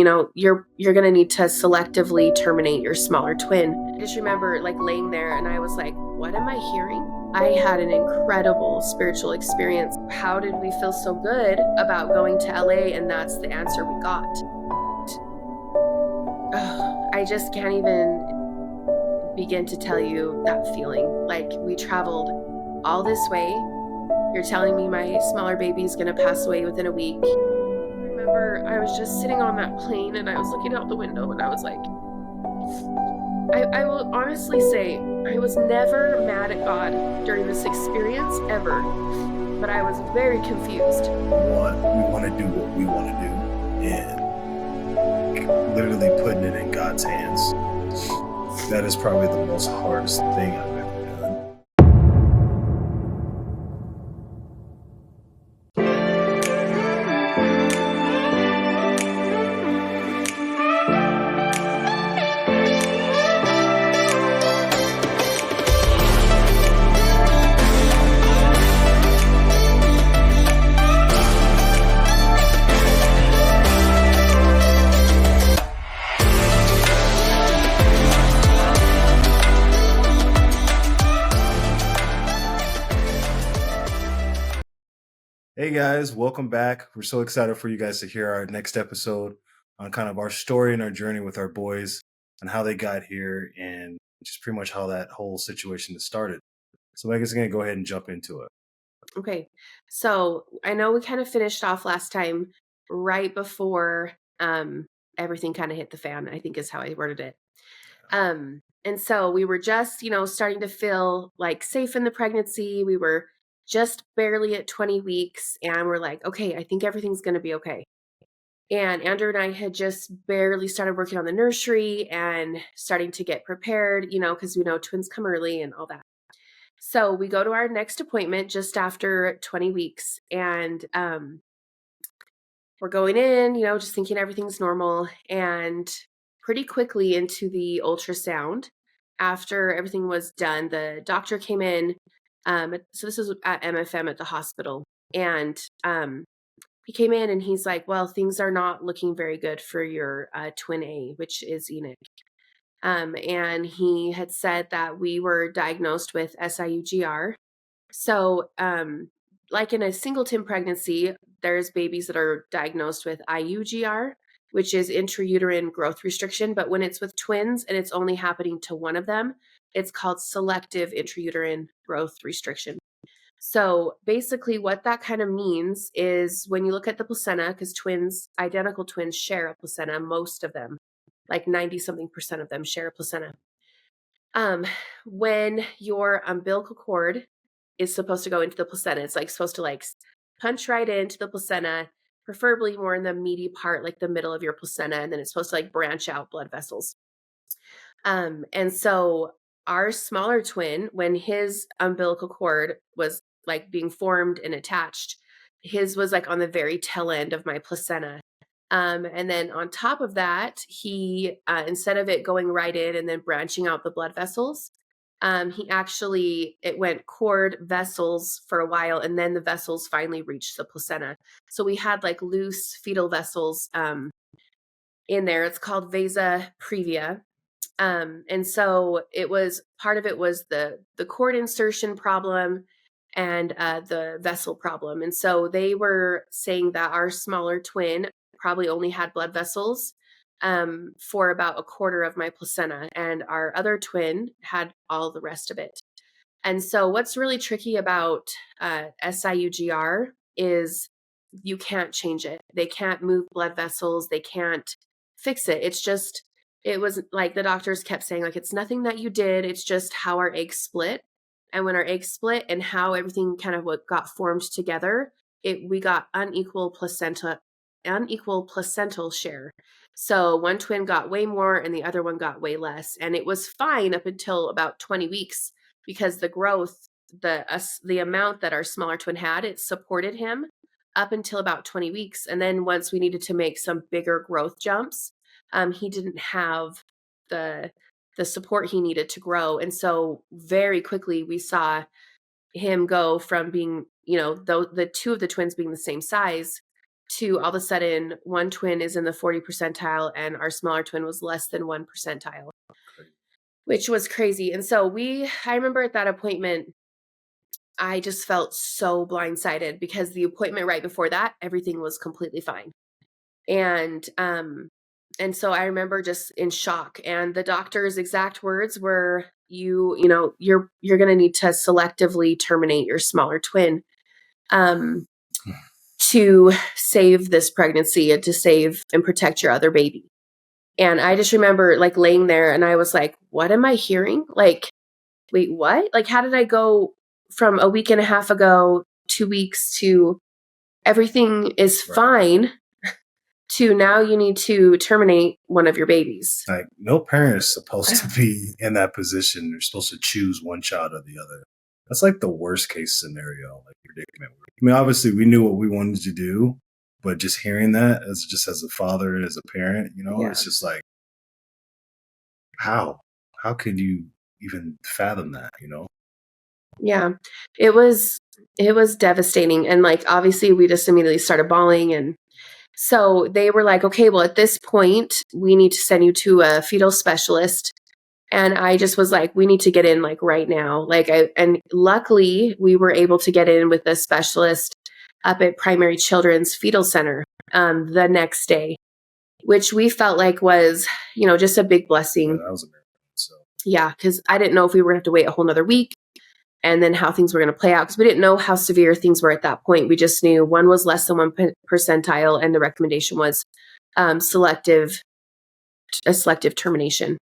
you're going to need to selectively terminate your smaller twin. I just remember like laying there and I was like, what am I hearing? I had an incredible spiritual experience. How did we feel so good about going to LA? And that's the answer we got. I just can't even begin to tell you that feeling. Like, we traveled all this way. You're telling me my smaller baby is going to pass away within a week. I remember I was just sitting on that plane and I was looking out the window and I was like, I will honestly say I was never mad at God during this experience ever, but I was very confused. We want to do what we want to do, and literally putting it in God's hands. That is probably the most hardest thing I've ever done. Hey guys, welcome back. We're so excited for you guys to hear our next episode on kind of our story and our journey with our boys and how they got here and just pretty much how that whole situation started. So Megan's going to go ahead and jump into it. Okay, so I know we kind of finished off last time right before everything kind of hit the fan, I think is how I worded it. And so we were just, starting to feel like safe in the pregnancy. We were just barely at 20 weeks and we're like, okay, I think everything's going to be okay. And Andrew and I had just barely started working on the nursery and starting to get prepared, because we know twins come early and all that. So we go to our next appointment just after 20 weeks and we're going in, just thinking everything's normal, and pretty quickly into the ultrasound, after everything was done, the doctor came in. So this was at MFM at the hospital. And he came in and he's like, well, things are not looking very good for your twin A, which is Enoch. And he had said that we were diagnosed with SIUGR. So like in a singleton pregnancy, there's babies that are diagnosed with IUGR, which is intrauterine growth restriction. But when it's with twins and it's only happening to one of them, it's called selective intrauterine growth restriction. So basically what that kind of means is when you look at the placenta, because identical twins share a placenta, most of them, like 90-something% of them share a placenta. When your umbilical cord is supposed to go into the placenta, it's like supposed to punch right into the placenta, preferably more in the meaty part, like the middle of your placenta, and then it's supposed to branch out blood vessels. And so our smaller twin, when his umbilical cord was being formed and attached, his was on the very tail end of my placenta. And then on top of that, he, instead of it going right in and then branching out the blood vessels, it went cord vessels for a while, and then the vessels finally reached the placenta. So we had loose fetal vessels in there. It's called vasa previa. And so part of it was the cord insertion problem and the vessel problem. And so they were saying that our smaller twin probably only had blood vessels for about a quarter of my placenta, and our other twin had all the rest of it. And so what's really tricky about SIUGR is you can't change it. They can't move blood vessels. They can't fix it. It was like the doctors kept saying, it's nothing that you did. It's just how our eggs split. And when our eggs split and how everything kind of what got formed together, we got unequal placental share. So one twin got way more and the other one got way less. And it was fine up until about 20 weeks because the growth, the amount that our smaller twin had, it supported him up until about 20 weeks. And then once we needed to make some bigger growth jumps, he didn't have the support he needed to grow. And so very quickly we saw him go from being, the two of the twins being the same size to all of a sudden one twin is in the 40 percentile and our smaller twin was less than 1 percentile, which was crazy. And so I remember at that appointment, I just felt so blindsided because the appointment right before that, everything was completely fine. And so I remember just in shock, and the doctor's exact words were, you're going to need to selectively terminate your smaller twin, to save this pregnancy and to save and protect your other baby. And I just remember like laying there and I was like, what am I hearing? Like, wait, what? Like, how did I go from a week and a half ago, 2 weeks to everything is fine to now you need to terminate one of your babies? Like, no parent is supposed to be in that position. They're supposed to choose one child or the other. That's like the worst case scenario, like predicament. I mean, obviously we knew what we wanted to do, but just hearing that as a father, as a parent, it's just like, how could you even fathom that, Yeah, it was devastating. And like, obviously we just immediately started bawling. And so they were like, okay, well, at this point we need to send you to a fetal specialist. And I just was like, we need to get in like right now. And luckily we were able to get in with a specialist up at Primary Children's Fetal Center the next day, which we felt like was, just a big blessing. Yeah, that was a miracle. So. Yeah, because I didn't know if we were going to have to wait a whole nother week and then how things were going to play out, because we didn't know how severe things were at that point. We just knew one was less than 1 percentile, and the recommendation was selective termination.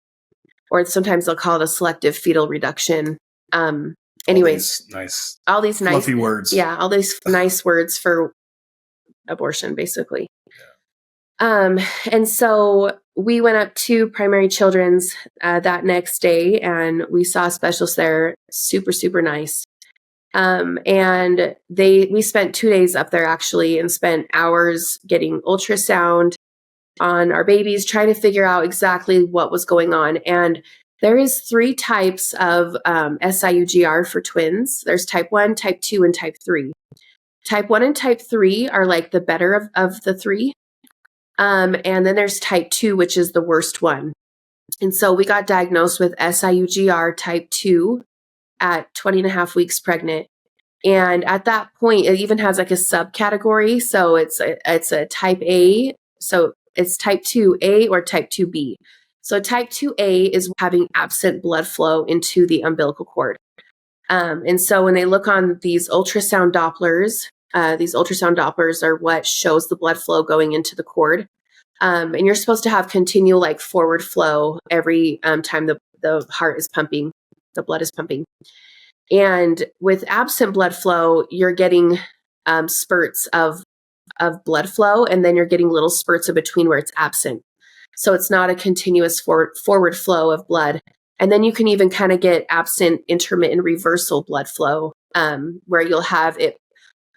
Or sometimes they'll call it a selective fetal reduction. Anyways, all these nice fluffy words. Yeah, all these nice words for abortion, basically. Yeah. And so we went up to Primary Children's that next day, and we saw a specialist there, super, super nice. And we spent 2 days up there actually, and spent hours getting ultrasound on our babies, trying to figure out exactly what was going on. And there is 3 types of SIUGR for twins. There's type 1, type 2, and type 3. Type 1 and type 3 are like the better of the 3. And then there's type 2, which is the worst one. And so we got diagnosed with SIUGR type 2 at 20 and a half weeks pregnant. And at that point, it even has like a subcategory. So it's a type A. So it's type 2A or type 2B. So type 2A is having absent blood flow into the umbilical cord. And so when they look on these ultrasound Dopplers are what shows the blood flow going into the cord. And you're supposed to have continual like forward flow every time the heart is pumping, the blood is pumping. And with absent blood flow, you're getting spurts of blood flow, and then you're getting little spurts in between where it's absent. So it's not a continuous forward flow of blood. And then you can even kind of get absent intermittent reversal blood flow, where you have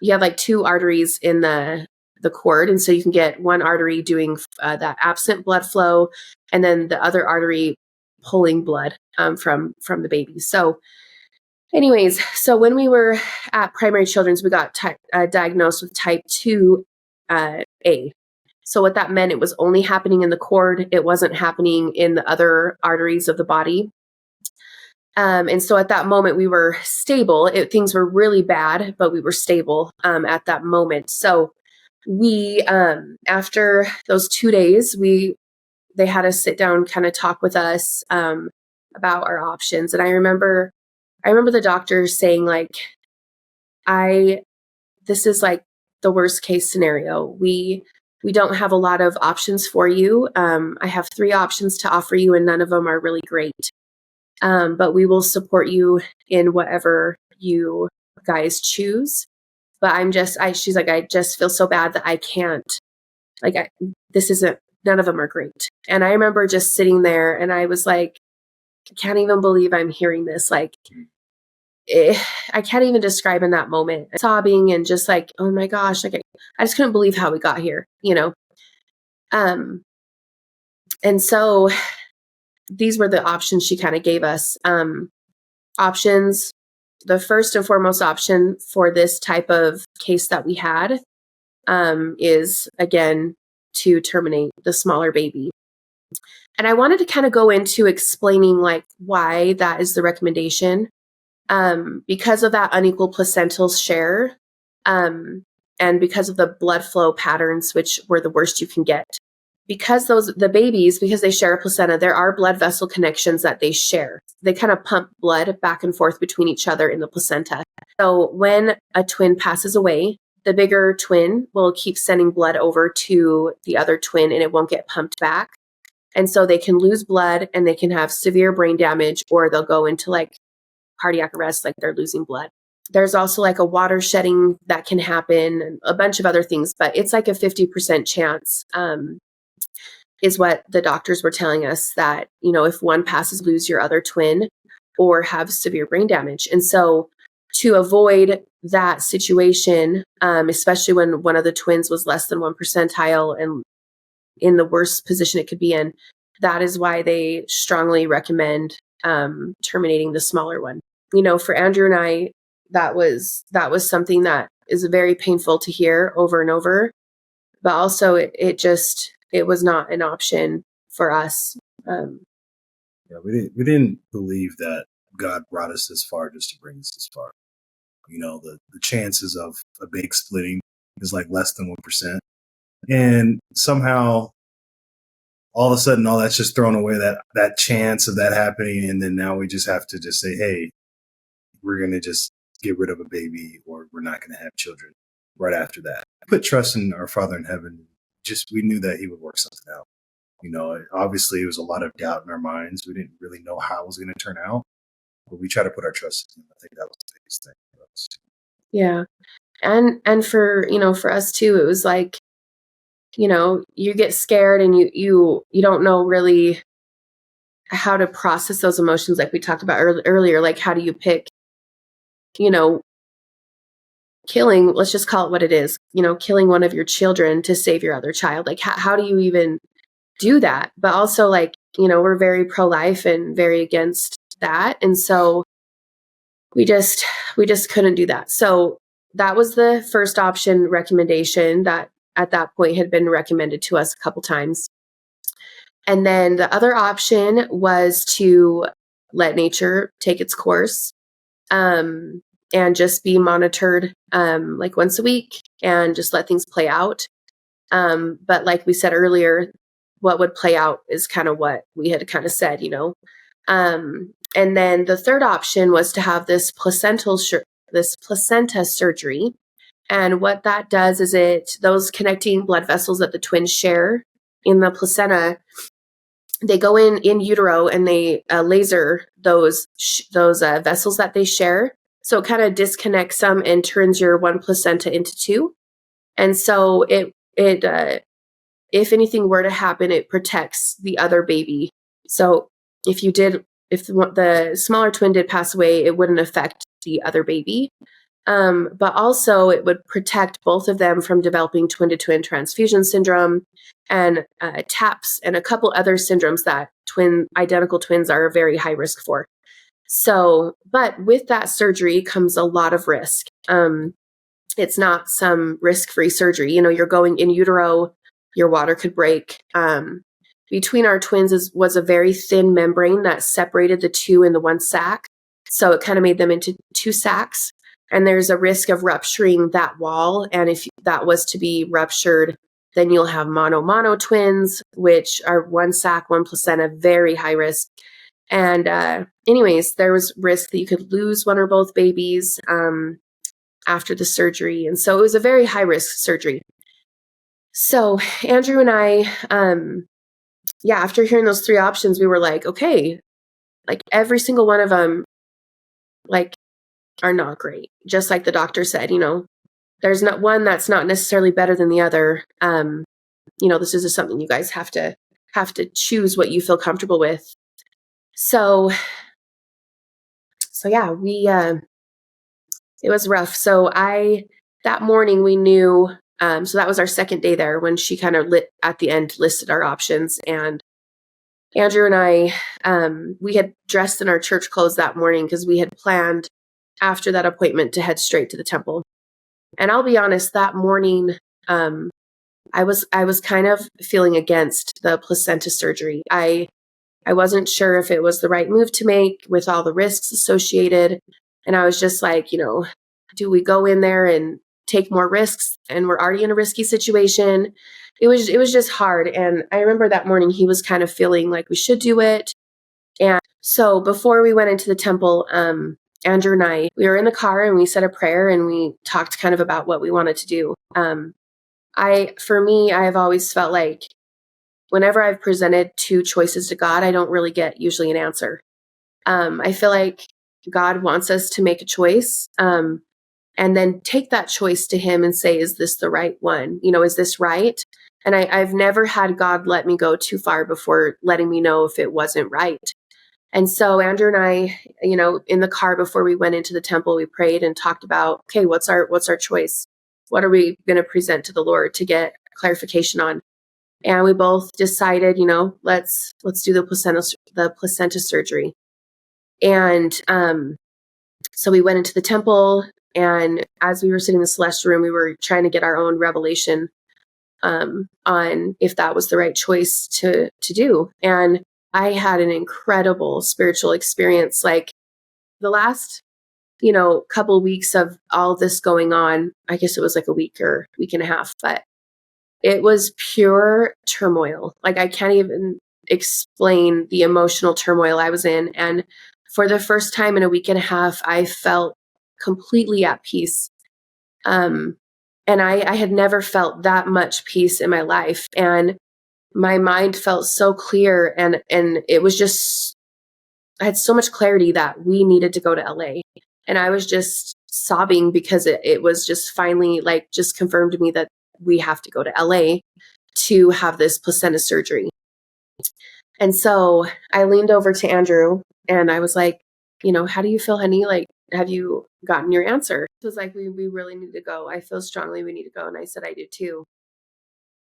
like 2 arteries in the cord. And so you can get one artery doing that absent blood flow, and then the other artery pulling blood from the baby. So anyways, so when we were at Primary Children's, we got diagnosed with type 2A. So what that meant, it was only happening in the cord. It wasn't happening in the other arteries of the body. And so at that moment, we were stable. Things were really bad, but we were stable at that moment. So we, after those 2 days, they had us sit down, kind of talk with us about our options. And I remember the doctor saying, like, this is like the worst case scenario. We don't have a lot of options for you. I have 3 options to offer you, and none of them are really great. But we will support you in whatever you guys choose. But she's like, I just feel so bad that I can't, none of them are great. And I remember just sitting there and I was like, I can't even believe I'm hearing this. Like, I can't even describe in that moment, sobbing and just like, oh my gosh, like I just couldn't believe how we got here, And so these were the options she kind of gave us. Options. The first and foremost option for this type of case that we had is again to terminate the smaller baby. And I wanted to kind of go into explaining like why that is the recommendation. Because of that unequal placental share, and because of the blood flow patterns, which were the worst you can get. Because the babies, because they share a placenta, there are blood vessel connections that they share. They kind of pump blood back and forth between each other in the placenta. So when a twin passes away, the bigger twin will keep sending blood over to the other twin and it won't get pumped back. And so they can lose blood and they can have severe brain damage, or they'll go into like cardiac arrest, like they're losing blood. There's also like a water shedding that can happen and a bunch of other things, but it's like a 50% chance, is what the doctors were telling us, that, you know, if one passes, lose your other twin or have severe brain damage. And so to avoid that situation, especially when one of the twins was less than 1 percentile and in the worst position it could be in, that is why they strongly recommend terminating the smaller one. You know, for Andrew and I, that was something that is very painful to hear over and over, but also it was not an option for us. Yeah, we didn't believe that God brought us this far just to bring us this far. You know, the chances of a big splitting is like less than 1%. And somehow all of a sudden all that's just thrown away, that chance of that happening. And then now we just have to just say, hey, we're going to just get rid of a baby, or we're not going to have children right after that. Put trust in our Father in heaven. Just, we knew that he would work something out. You know, obviously it was a lot of doubt in our minds. We didn't really know how it was going to turn out, but we try to put our trust in him. I think that was the biggest thing for us. Yeah. And for, you know, for us too, it was like, you know, you get scared and you don't know really how to process those emotions, like we talked about earlier. Like, how do you pick, you know, killing, let's just call it what it is, you know, killing one of your children to save your other child? Like, how do you even do that? But also, like, you know, we're very pro-life and very against that. And so we just couldn't do that. So that was the first option recommendation that at that point had been recommended to us a couple times. And then the other option was to let nature take its course, and just be monitored like once a week and just let things play out. But like we said earlier, what would play out is kind of what we had kind of said, you know. And then the third option was to have this placenta surgery. And what that does is those connecting blood vessels that the twins share in the placenta, they go in utero and they laser those vessels that they share. So it kind of disconnects them and turns your one placenta into two. And so it if anything were to happen, it protects the other baby. So if the smaller twin did pass away, it wouldn't affect the other baby. But also it would protect both of them from developing twin-to-twin transfusion syndrome and TAPS and a couple other syndromes that identical twins are very high risk for. So, but with that surgery comes a lot of risk. It's not some risk-free surgery. You know, you're going in utero, your water could break. Between our twins was a very thin membrane that separated the two in the one sac. So it kind of made them into two sacs. And there's a risk of rupturing that wall. And if that was to be ruptured, then you'll have mono twins, which are one sac, one placenta, very high risk. And anyways, there was risk that you could lose one or both babies after the surgery. And so it was a very high risk surgery. So Andrew and I, after hearing those three options, we were like, okay, like every single one of them, like, are not great. Just like the doctor said, you know, there's not one that's not necessarily better than the other. You know, this is just something you guys have to choose what you feel comfortable with. So yeah, it was rough. So that morning we knew, so that was our second day there when she kind of at the end listed our options. And Andrew and I, we had dressed in our church clothes that morning because we had planned after that appointment to head straight to the temple. And I'll be honest, that morning, I was kind of feeling against the placenta surgery. I wasn't sure if it was the right move to make with all the risks associated. And I was just like, do we go in there and take more risks? And we're already in a risky situation. It was just hard. And I remember that morning he was kind of feeling like we should do it. And so before we went into the temple, Andrew and we were in the car and we said a prayer and we talked kind of about what we wanted to do. For me, I've always felt like whenever I've presented two choices to God, I don't really get usually an answer. I feel like God wants us to make a choice, and then take that choice to him and say, is this the right one? Is this right? And I've never had God let me go too far before letting me know if it wasn't right. And so Andrew and I, in the car before we went into the temple, we prayed and talked about, okay, what's our choice? What are we going to present to the Lord to get clarification on? And we both decided, let's do the placenta surgery. And so we went into the temple, and as we were sitting in the celestial room, we were trying to get our own revelation on if that was the right choice to do. And I had an incredible spiritual experience. Like the last, couple of weeks of all this going on, I guess it was like a week or week and a half, but it was pure turmoil. Like I can't even explain the emotional turmoil I was in. And for the first time in a week and a half, I felt completely at peace. And I had never felt that much peace in my life. And my mind felt so clear. And it was just, I had so much clarity that we needed to go to LA. And I was just sobbing because it was just finally like just confirmed to me that we have to go to LA to have this placenta surgery. And so I leaned over to Andrew and I was like, how do you feel, honey? Like, have you gotten your answer? It was like, we really need to go. I feel strongly we need to go. And I said, I do too.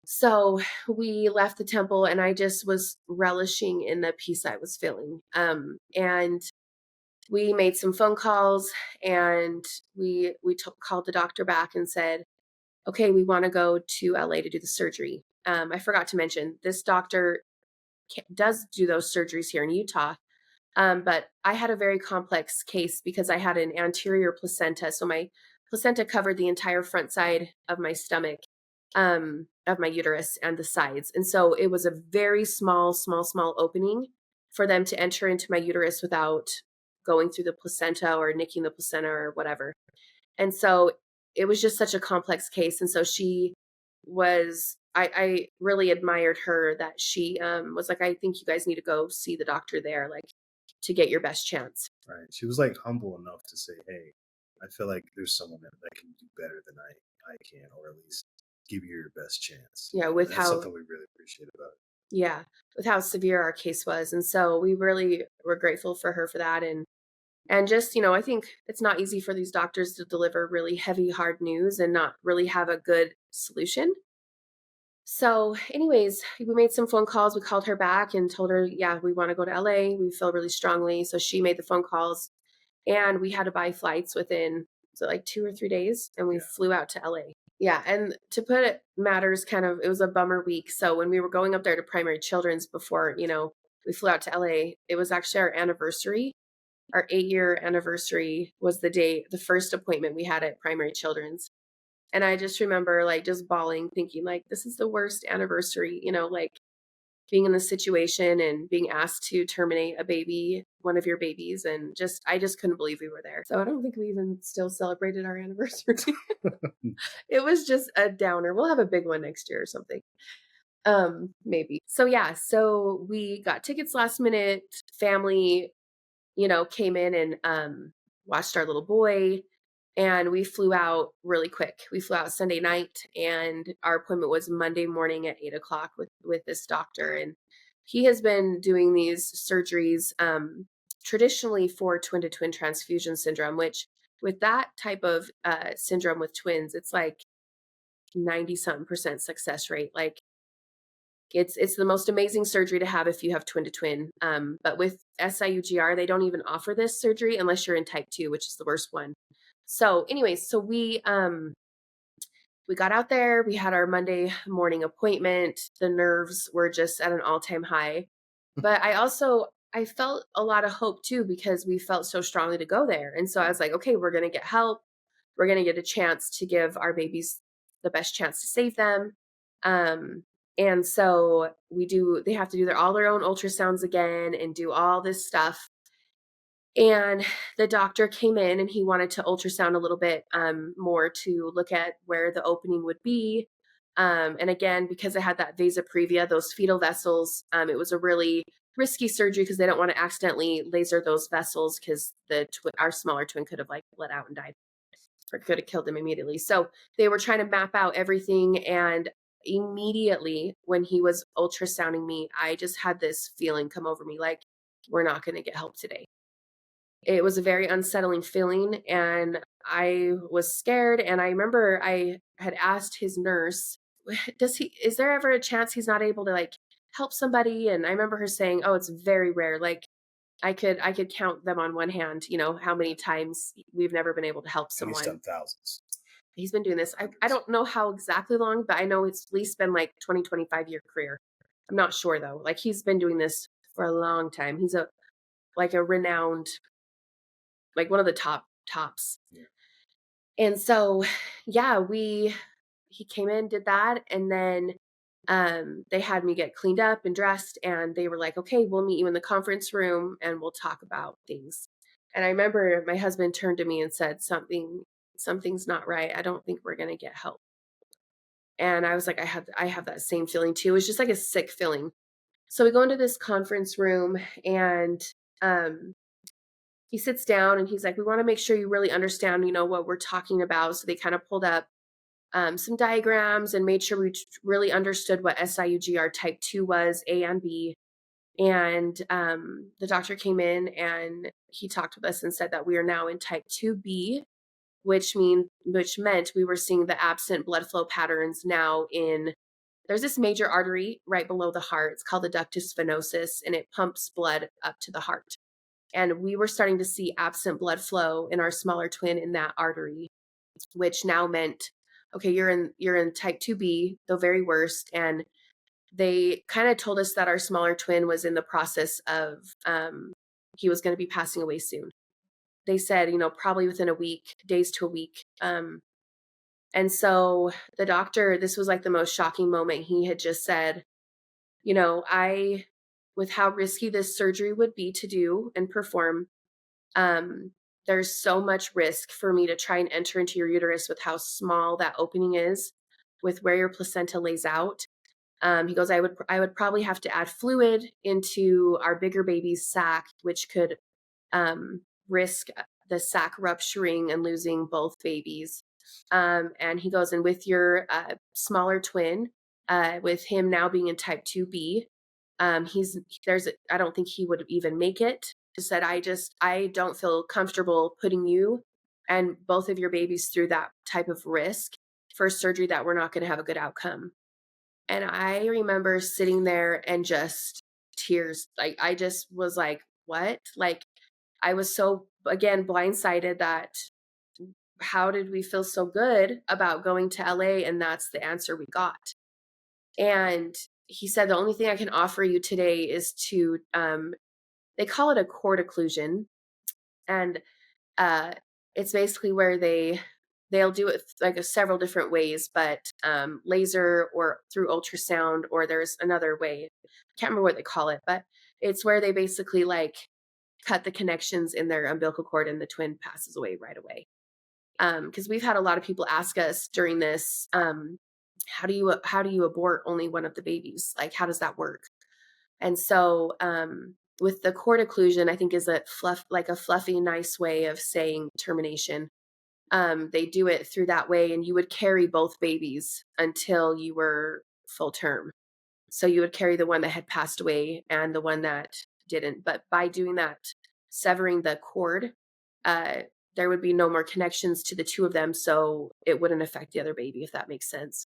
So we left the temple and I just was relishing in the peace I was feeling. And we made some phone calls and we called the doctor back and said, okay, we want to go to LA to do the surgery. I forgot to mention this doctor does do those surgeries here in Utah. But I had a very complex case because I had an anterior placenta. So my placenta covered the entire front side of my stomach, of my uterus and the sides. And so it was a very small opening for them to enter into my uterus without going through the placenta or nicking the placenta or whatever. And so it was just such a complex case. And so she was, I really admired her that she was like, I think you guys need to go see the doctor there, like to get your best chance. Right. She was like humble enough to say, hey, I feel like there's someone that can do better than I can, or at least give you your best chance. Yeah, and that's something we really appreciate about it. Yeah, with how severe our case was. And so we really were grateful for her for that. And just, I think it's not easy for these doctors to deliver really heavy, hard news and not really have a good solution. So anyways, we made some phone calls. We called her back and told her, yeah, we want to go to LA. We feel really strongly. So she made the phone calls and we had to buy flights within, was it like 2 or 3 days? And we flew out to LA. Yeah. And to put it matters it was a bummer week. So when we were going up there to Primary Children's before, we flew out to LA, it was actually our anniversary. Our 8-year anniversary was the first appointment we had at Primary Children's. And I just remember like just bawling, thinking like, this is the worst anniversary, like being in this situation and being asked to terminate one of your babies. And I just couldn't believe we were there. So I don't think we even still celebrated our anniversary. It was just a downer. We'll have a big one next year or something. Maybe. So yeah, so we got tickets last minute. Family, came in and watched our little boy. And we flew out really quick. We flew out Sunday night and our appointment was Monday morning at 8:00 with this doctor. And he has been doing these surgeries traditionally for twin to twin transfusion syndrome, which with that type of syndrome with twins, it's like 90 something percent success rate. Like it's the most amazing surgery to have if you have twin to twin. But with SIUGR, they don't even offer this surgery unless you're in type 2, which is the worst one. So anyways, so we we got out there, we had our Monday morning appointment. The nerves were just at an all-time high. But I felt a lot of hope too because we felt so strongly to go there. And so I was like, okay, we're going to get help. We're going to get a chance to give our babies the best chance to save them. Um, and so they have to do all their own ultrasounds again and do all this stuff. And the doctor came in and he wanted to ultrasound a little bit more to look at where the opening would be. And again, because I had that vasa previa, those fetal vessels, it was a really risky surgery because they don't want to accidentally laser those vessels because our smaller twin could have like bled out and died or could have killed him immediately. So they were trying to map out everything. And immediately when he was ultrasounding me, I just had this feeling come over me like, we're not going to get help today. It was a very unsettling feeling, and I was scared, and I remember I had asked his nurse, is there ever a chance he's not able to, like, help somebody? And I remember her saying, "Oh, it's very rare." Like, I could count them on one hand, how many times we've never been able to help And he's done someone. thousands. He's been doing this. I don't know how exactly long, but I know it's at least been, like, 25-year career. I'm not sure, though. Like, he's been doing this for a long time. He's a renowned, like one of the tops. Yeah. And so, yeah, he came in, did that, and then they had me get cleaned up and dressed, and they were like, "Okay, we'll meet you in the conference room and we'll talk about things." And I remember my husband turned to me and said, "Something's not right. I don't think we're gonna get help." And I was like, I have that same feeling too. It was just like a sick feeling. So we go into this conference room and um he sits down and he's like, "We want to make sure you really understand, what we're talking about." So they kind of pulled up some diagrams and made sure we really understood what SIUGR type 2 was, A and B. And the doctor came in and he talked with us and said that we are now in type 2B, which meant we were seeing the absent blood flow patterns now in there's this major artery right below the heart. It's called the ductus venosus, and it pumps blood up to the heart. And we were starting to see absent blood flow in our smaller twin in that artery, which now meant, okay, you're in type 2B, the very worst. And they kind of told us that our smaller twin was in the process of he was going to be passing away soon. They said, probably within a week, days to a week. And so the doctor, this was like the most shocking moment. He had just said, I, with how risky this surgery would be to do and perform, um, there's so much risk for me to try and enter into your uterus with how small that opening is, with where your placenta lays out. He goes, I would probably have to add fluid into our bigger baby's sac, which could risk the sac rupturing and losing both babies. And he goes, and with your smaller twin, with him now being in type 2B, I don't think he would even make it. Just said, I don't feel comfortable putting you and both of your babies through that type of risk for surgery that we're not going to have a good outcome. And I remember sitting there and just tears. Like, I just was like, what? Like, I was so, again, blindsided that how did we feel so good about going to LA? And that's the answer we got. And he said, the only thing I can offer you today is to, they call it a cord occlusion. And it's basically where they'll do it like several different ways, but laser or through ultrasound, or there's another way. I can't remember what they call it, but it's where they basically like cut the connections in their umbilical cord and the twin passes away right away. Because we've had a lot of people ask us during this, how do you abort only one of the babies? Like, how does that work? And so with the cord occlusion, I think is a fluffy, nice way of saying termination. They do it through that way, and you would carry both babies until you were full term. So you would carry the one that had passed away and the one that didn't. But by doing that, severing the cord, there would be no more connections to the two of them, so it wouldn't affect the other baby, if that makes sense.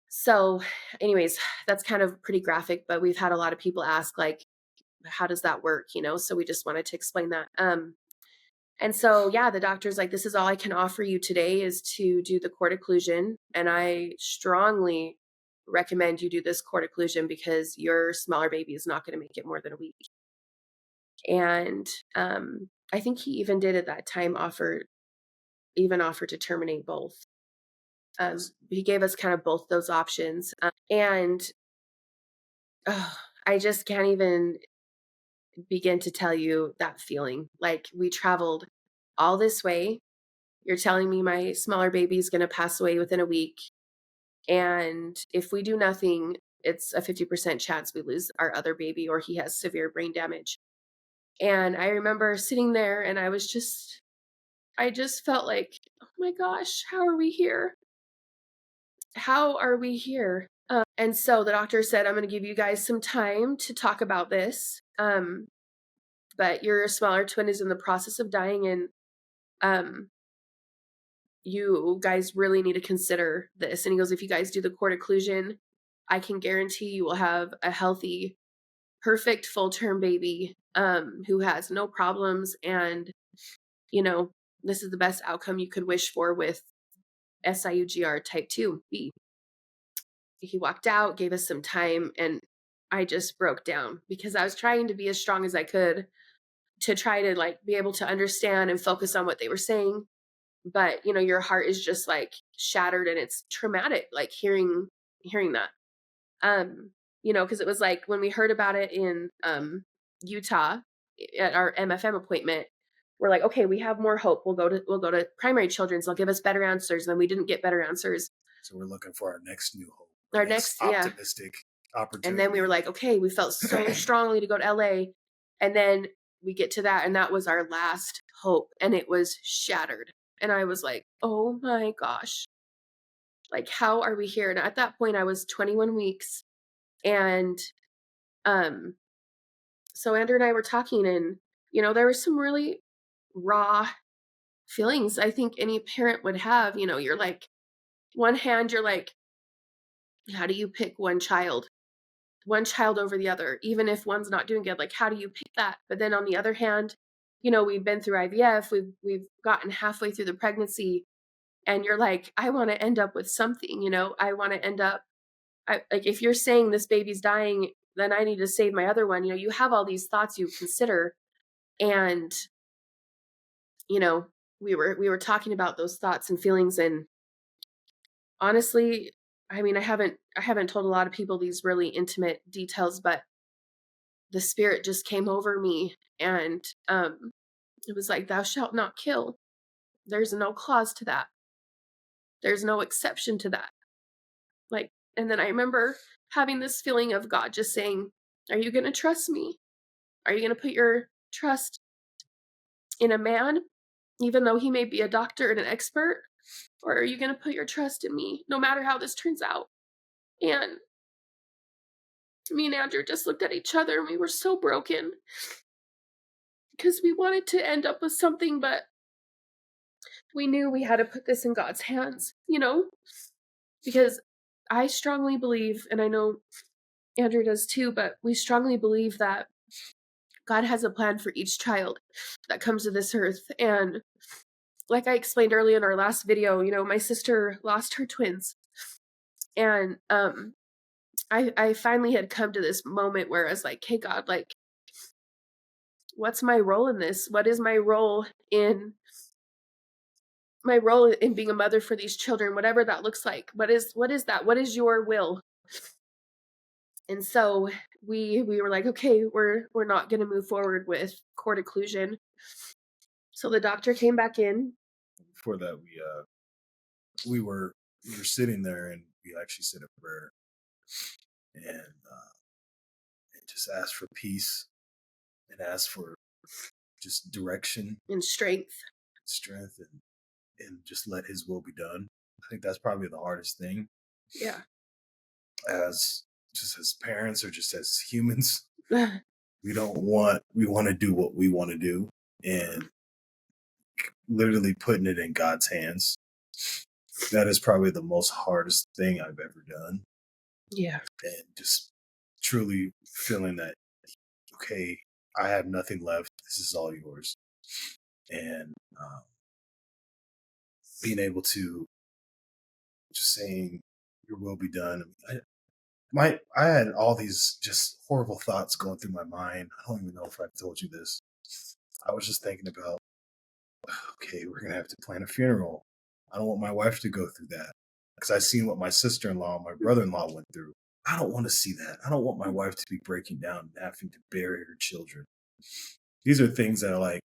So, anyways, that's kind of pretty graphic, but we've had a lot of people ask, like, how does that work? So we just wanted to explain that. And so, yeah, the doctor's like, this is all I can offer you today is to do the cord occlusion. And I strongly recommend you do this cord occlusion because your smaller baby is not going to make it more than a week. And I think he even did at that time offer to terminate both. He gave us kind of both those options. And I just can't even begin to tell you that feeling. Like, we traveled all this way. You're telling me my smaller baby is going to pass away within a week. And if we do nothing, it's a 50% chance we lose our other baby or he has severe brain damage. And I remember sitting there and I just felt like, oh my gosh, how are we here? How are we here? And so the doctor said, I'm going to give you guys some time to talk about this. But your smaller twin is in the process of dying, and you guys really need to consider this. And he goes, if you guys do the cord occlusion, I can guarantee you will have a healthy, perfect full-term baby who has no problems. And, this is the best outcome you could wish for with SIUGR type 2B. He walked out, gave us some time, and I just broke down because I was trying to be as strong as I could to try to be able to understand and focus on what they were saying. But, your heart is just shattered, and it's traumatic, hearing that. Because it was like when we heard about it in Utah at our MFM appointment, we're like, okay, we have more hope. We'll go to primary children's. They'll give us better answers. And then we didn't get better answers. So we're looking for our next new hope. Our next optimistic opportunity. And then we were like, okay, we felt so strongly to go to LA. And then we get to that, and that was our last hope. And it was shattered. And I was like, oh my gosh. How are we here? And at that point, I was 21 weeks. And so Andrew and I were talking, and, there were some really raw feelings I think any parent would have. You're like, one hand, you're like, how do you pick one child over the other, even if one's not doing good? How do you pick that? But then on the other hand, we've been through IVF, we've gotten halfway through the pregnancy, and you're like, I want to end up with something, I want to end up, if you're saying this baby's dying, then I need to save my other one. You have all these thoughts you consider. And, we were talking about those thoughts and feelings. And honestly, I mean, I haven't told a lot of people these really intimate details, but the spirit just came over me, and it was like, thou shalt not kill. There's no clause to that. There's no exception to that. And then I remember having this feeling of God just saying, are you going to trust me? Are you going to put your trust in a man, even though he may be a doctor and an expert? Or are you going to put your trust in me, no matter how this turns out? And me and Andrew just looked at each other, and we were so broken because we wanted to end up with something, but we knew we had to put this in God's hands, because I strongly believe, and I know Andrew does too, but we strongly believe that God has a plan for each child that comes to this earth. And like I explained earlier in our last video, my sister lost her twins. And I finally had come to this moment where I was like, hey, God, what's my role in this? What is my role in being a mother for these children, whatever that looks like? What is that? What is your will? And so we were like, okay, we're not going to move forward with cord occlusion. So the doctor came back in. Before that, we were sitting there, and we actually said a prayer, and just asked for peace, and asked for just direction and strength, and just let His will be done. I think that's probably the hardest thing. Yeah. As parents, or just as humans, we want to do what we want to do, and literally putting it in God's hands. That is probably the most hardest thing I've ever done. Yeah. And just truly feeling that, okay, I have nothing left. This is all yours. and being able to just saying, "Your will be done." I had all these just horrible thoughts going through my mind. I don't even know if I've told you this. I was just thinking about, okay, we're gonna have to plan a funeral. I don't want my wife to go through that because I've seen what my sister-in-law, and my brother-in-law went through. I don't want to see that. I don't want my wife to be breaking down and having to bury her children. These are things that are like,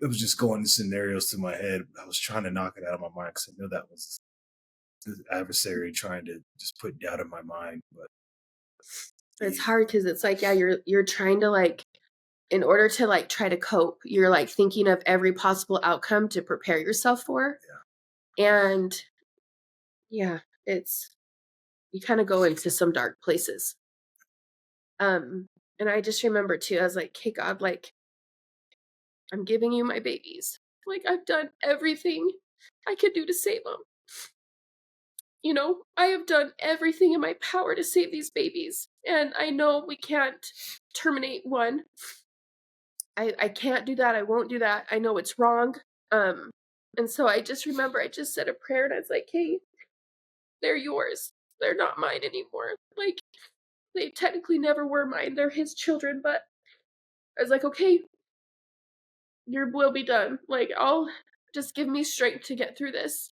it was just going scenarios through my head. I was trying to knock it out of my mind because I know that was the adversary trying to just put doubt in my mind. But It's the, hard because it's like, yeah, you're trying to like, in order to like try to cope, you're like thinking of every possible outcome to prepare yourself for. And yeah, it's, you kind of go into some dark places. And I just remember too, I was like, hey God, like, I'm giving you my babies. Like, I've done everything I could do to save them. You know, I have done everything in my power to save these babies. And I know we can't terminate one. I can't do that. I won't do that. I know it's wrong. And so I just remember I just said a prayer and I was like, hey, they're yours. They're not mine anymore. Like, they technically never were mine. They're his children, but I was like, okay, your will be done. Like, I'll just give me strength to get through this.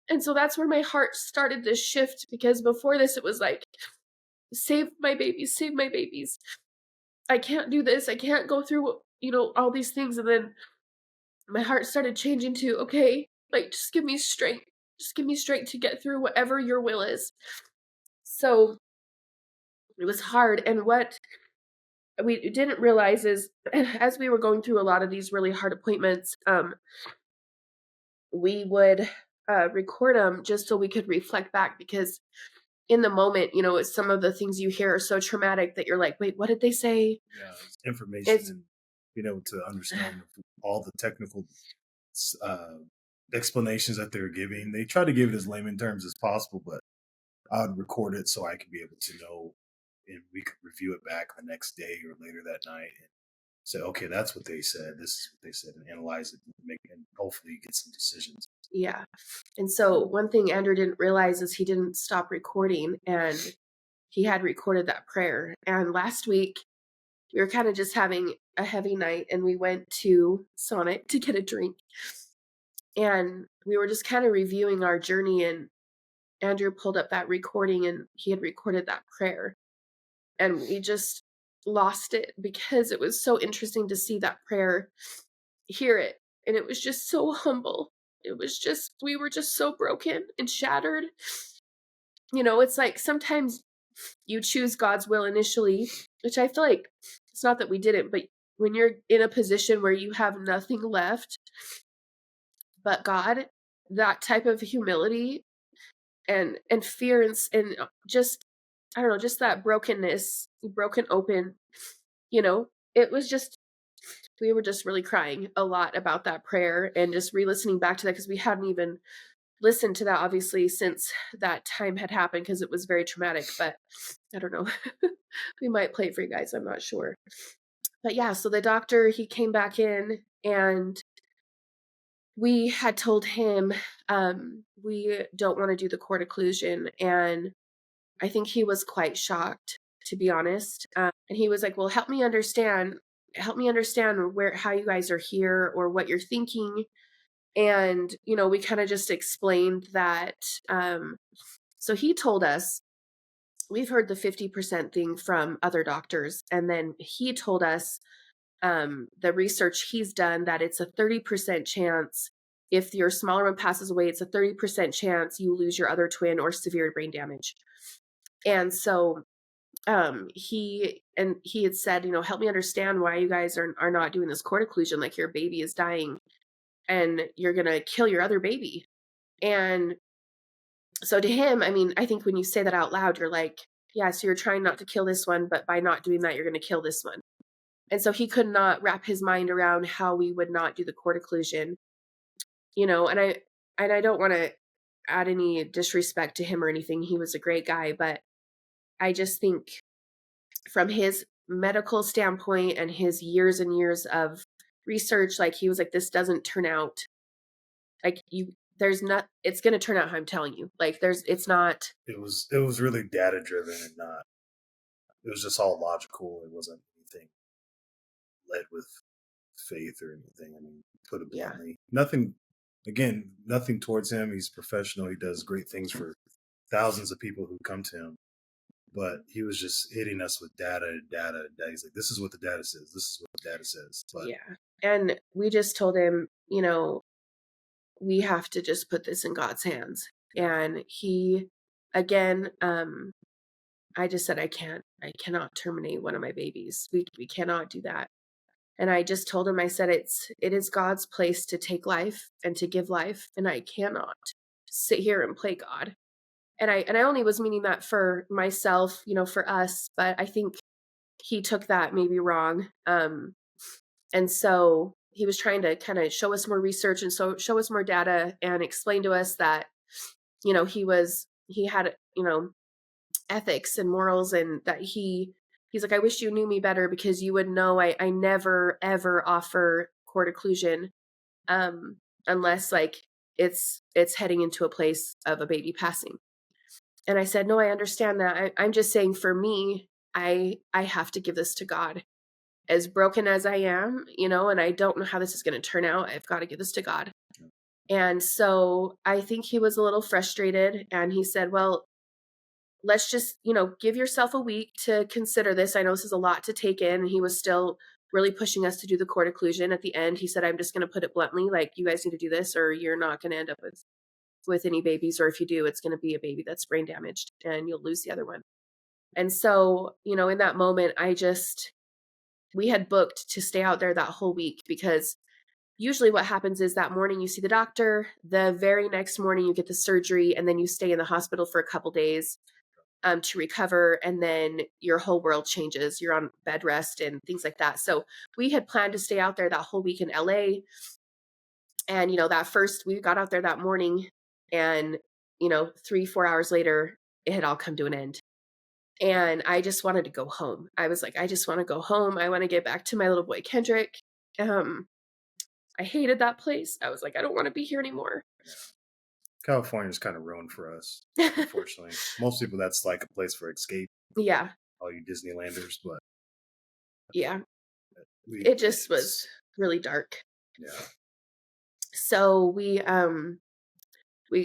And so that's where my heart started this shift, because before this, it was like, save my babies, save my babies. I can't do this. I can't go through, all these things. And then my heart started changing to, okay, like, just give me strength. Just give me strength to get through whatever your will is. So it was hard. And what we didn't realize is, as we were going through a lot of these really hard appointments, we would record them just so we could reflect back, because in the moment, it's some of the things you hear are so traumatic that you're like, wait, what did they say? yeah, information and being able to understand all the technical uh, explanations that they're giving. They try to give it as layman terms as possible, but I would record it so I could be able to know, and we could review it back the next day or later that night and say, okay, that's what they said. This is what they said, and analyze it and hopefully get some decisions. Yeah. And so one thing Andrew didn't realize is he didn't stop recording, and he had recorded that prayer. And last week we were kind of just having a heavy night, and we went to Sonic to get a drink. And we were just kind of reviewing our journey, and Andrew pulled up that recording and he had recorded that prayer. And we just lost it because it was so interesting to see that prayer, hear it. And it was just so humble. It was just, we were just so broken and shattered. It's like sometimes you choose God's will initially, which I feel like it's not that we didn't, but when you're in a position where you have nothing left but God, that type of humility and fear and just, I don't know, just that brokenness, broken open, it was just, we were just really crying a lot about that prayer and just re-listening back to that, because we hadn't even listened to that obviously since that time had happened, because it was very traumatic. But I don't know. We might play it for you guys, I'm not sure. But yeah, so the doctor, he came back in, and we had told him we don't want to do the cord occlusion, and I think he was quite shocked, to be honest. And he was like, well, help me understand how you guys are here or what you're thinking. And we kind of just explained that. So he told us, we've heard the 50% thing from other doctors, and then he told us the research he's done, that it's a 30% chance. If your smaller one passes away, it's a 30% chance you lose your other twin or severe brain damage. And so he had said, help me understand why you guys are not doing this cord occlusion. Like, your baby is dying and you're gonna kill your other baby. And so to him, I mean, I think when you say that out loud, you're like, yeah, so you're trying not to kill this one, but by not doing that, you're gonna kill this one. And so he could not wrap his mind around how we would not do the cord occlusion, and I don't want to add any disrespect to him or anything. He was a great guy, but I just think from his medical standpoint and his years and years of research, like he was like, this doesn't turn out like there's not, it's going to turn out how I'm telling you. Like it's not. It was really data driven and not. It was just all logical. It wasn't anything led with faith or anything. I mean, put it Yeah. bluntly, nothing. Again, nothing towards him. He's professional. He does great things for thousands of people who come to him. But he was just hitting us with data. He's like, this is what the data says. This is what the data says. But Yeah. And we just told him, we have to just put this in God's hands. And he, again, I just said, I cannot terminate one of my babies. We cannot do that. And I just told him, I said, it is God's place to take life and to give life. And I cannot sit here and play God. And I only was meaning that for myself, for us, but I think he took that maybe wrong. And so he was trying to kind of show us more research and so show us more data and explain to us that, he had, ethics and morals, and that he's like, I wish you knew me better because you would know I never, ever offer cord occlusion, unless like it's heading into a place of a baby passing. And I said, no, I understand that. I'm just saying for me, I have to give this to God. As broken as I am, and I don't know how this is going to turn out, I've got to give this to God. And so I think he was a little frustrated, and he said, well, let's just, give yourself a week to consider this. I know this is a lot to take in. And he was still really pushing us to do the cord occlusion. At the end, he said, I'm just going to put it bluntly, like, you guys need to do this or you're not going to end up with any babies. Or if you do, it's going to be a baby that's brain damaged and you'll lose the other one. And so, in that moment, we had booked to stay out there that whole week, because usually what happens is that morning you see the doctor, the very next morning you get the surgery, and then you stay in the hospital for a couple days to recover, and then your whole world changes. You're on bed rest and things like that. So we had planned to stay out there that whole week in LA. And, we got out there that morning, and, 3-4 hours later, it had all come to an end. And I just wanted to go home. I was like, I just want to go home. I want to get back to my little boy, Kendrick. I hated that place. I was like, I don't want to be here anymore. California's kind of ruined for us, unfortunately. Most people, that's like a place for escape. Yeah. All you Disneylanders, but yeah, it just was really dark. Yeah. So we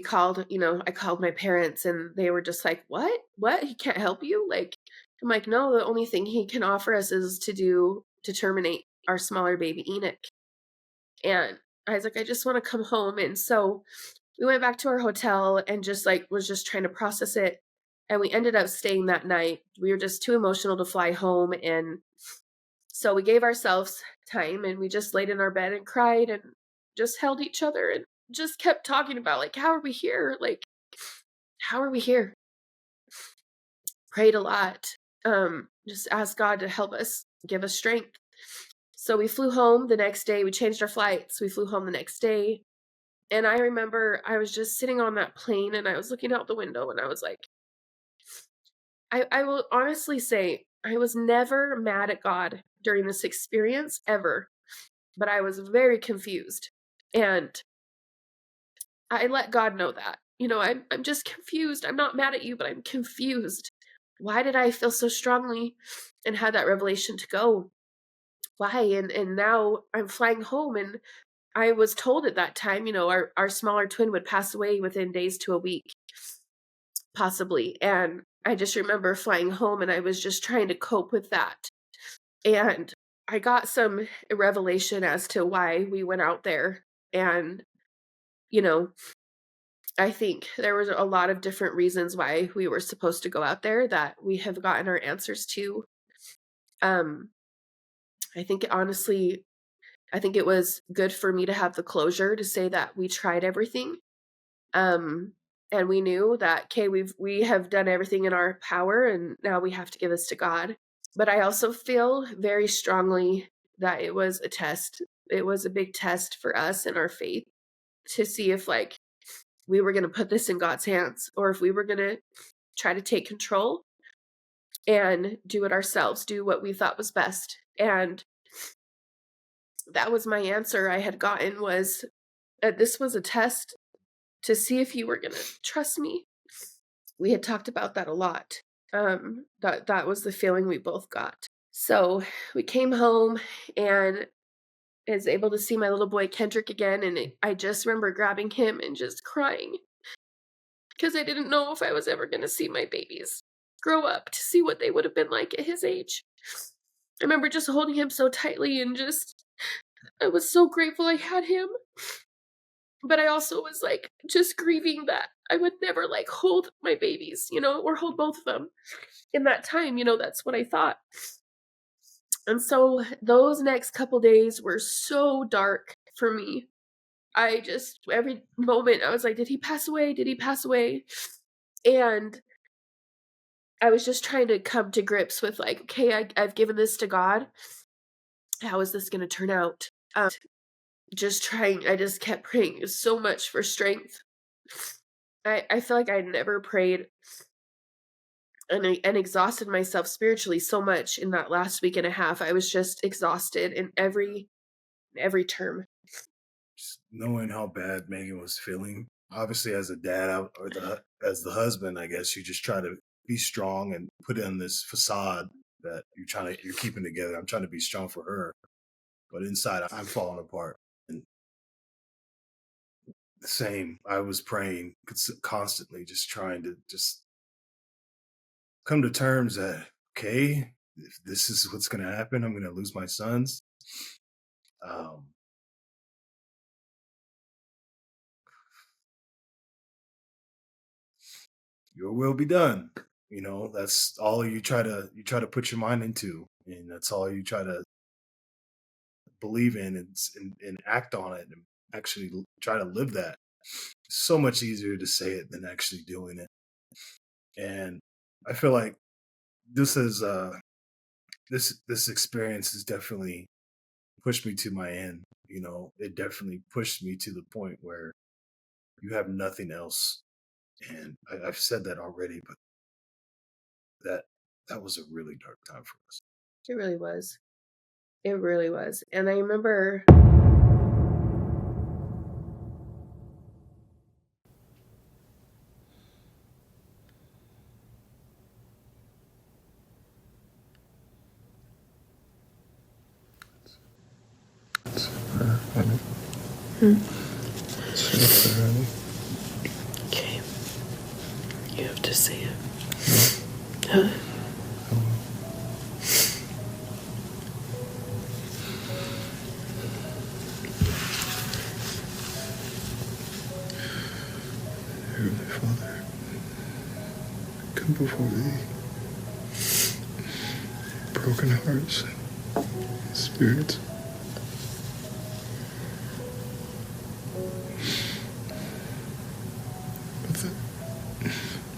called, I called my parents, and they were just like, what? He can't help you? Like, I'm like, no, the only thing he can offer us is to terminate our smaller baby Enoch. And I was like, I just want to come home. And so we went back to our hotel and just was just trying to process it. And we ended up staying that night. We were just too emotional to fly home. And so we gave ourselves time, and we just laid in our bed and cried and just held each other and just kept talking about, like, how are we here? Like, how are we here? Prayed a lot. Just asked God to help us, give us strength. So we flew home the next day. We changed our flights. We flew home the next day. And I remember I was just sitting on that plane, and I was looking out the window, and I was like, I will honestly say I was never mad at God during this experience ever, but I was very confused. And I let God know that, I'm just confused. I'm not mad at you, but I'm confused. Why did I feel so strongly and had that revelation to go? Why? And now I'm flying home, and I was told at that time, our smaller twin would pass away within days to a week, possibly. And I just remember flying home, and I was just trying to cope with that. And I got some revelation as to why we went out there. And, I think there was a lot of different reasons why we were supposed to go out there that we have gotten our answers to. I think honestly, it was good for me to have the closure to say that we tried everything. And we knew that, okay, we have done everything in our power, and now we have to give this to God. But I also feel very strongly that it was a test. It was a big test for us in our faith to see if we were going to put this in God's hands, or if we were going to try to take control and do it ourselves, do what we thought was best. And that was my answer I had gotten, was this was a test to see if you were going to trust me. We had talked about that a lot. That was the feeling we both got. So we came home and is able to see my little boy Kendrick again, and I just remember grabbing him and just crying because I didn't know if I was ever going to see my babies grow up to see what they would have been like at his age. I remember just holding him so tightly and I was so grateful I had him. But I also was like just grieving that I would never like hold my babies, or hold both of them in that time. That's what I thought. And so those next couple days were so dark for me. I just, every moment I was like, did he pass away? Did he pass away? And I was just trying to come to grips with like, okay, I've given this to God. How is this going to turn out? I just kept praying so much for strength. I feel like I never prayed and exhausted myself spiritually so much in that last week and a half. I was just exhausted in every term. Just knowing how bad Megan was feeling. Obviously, as a dad as the husband, I guess you just try to be strong and put in this facade that you're keeping together. I'm trying to be strong for her, but inside I'm falling apart. And the same, I was praying constantly, just trying to just come to terms that, okay, if this is what's going to happen, I'm going to lose my sons. Your will be done. That's all you try to put your mind into, and that's all you try to believe in and act on it and actually try to live that. It's so much easier to say it than actually doing it. And I feel like this is this experience has definitely pushed me to my end. It definitely pushed me to the point where you have nothing else. And I've said that already, but that was a really dark time for us. It really was. It really was. And I remember okay. You have to say it. Huh? Heavenly Father, come before thee, broken hearts and spirits.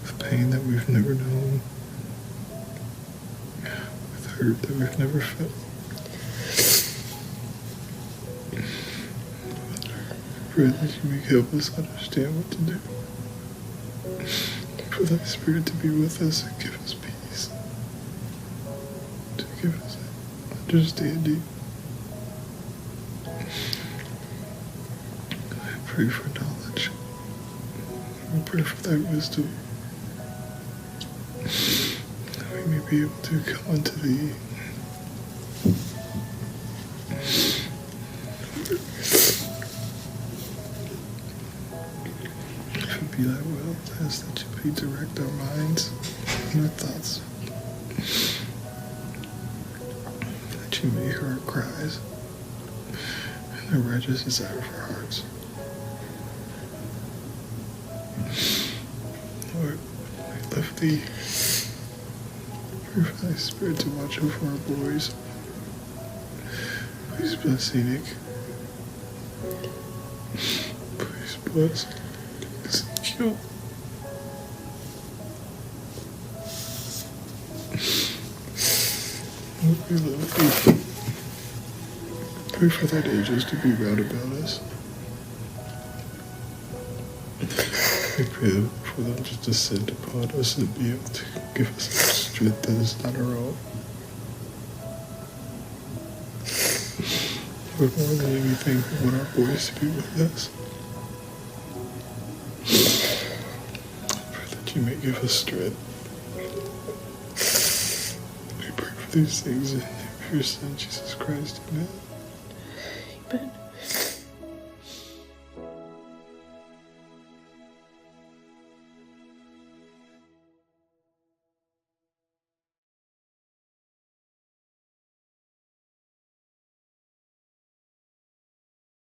With pain that we've never known, with hurt that we've never felt. I pray that you may help us understand what to do. For thy Spirit to be with us and give us peace, to give us understanding. I pray for knowledge. I pray for thy wisdom, that we may be able to come unto thee. If it be thy will, I ask that you may direct our minds and our thoughts, that you may hear our cries and the righteous desire of our hearts. Lord, we lift thee. Pray for thy Spirit to watch over our boys. Please bless Enoch. Please bless Ezekiel. Lord, we love thee. Pray for thine angels to be round about us. I pray for them to descend upon us and be able to give us strength that is not our own. But more than anything, we want our boys to be with us. I pray that you may give us strength. We pray for these things in the name of your Son, Jesus Christ. Amen. Amen.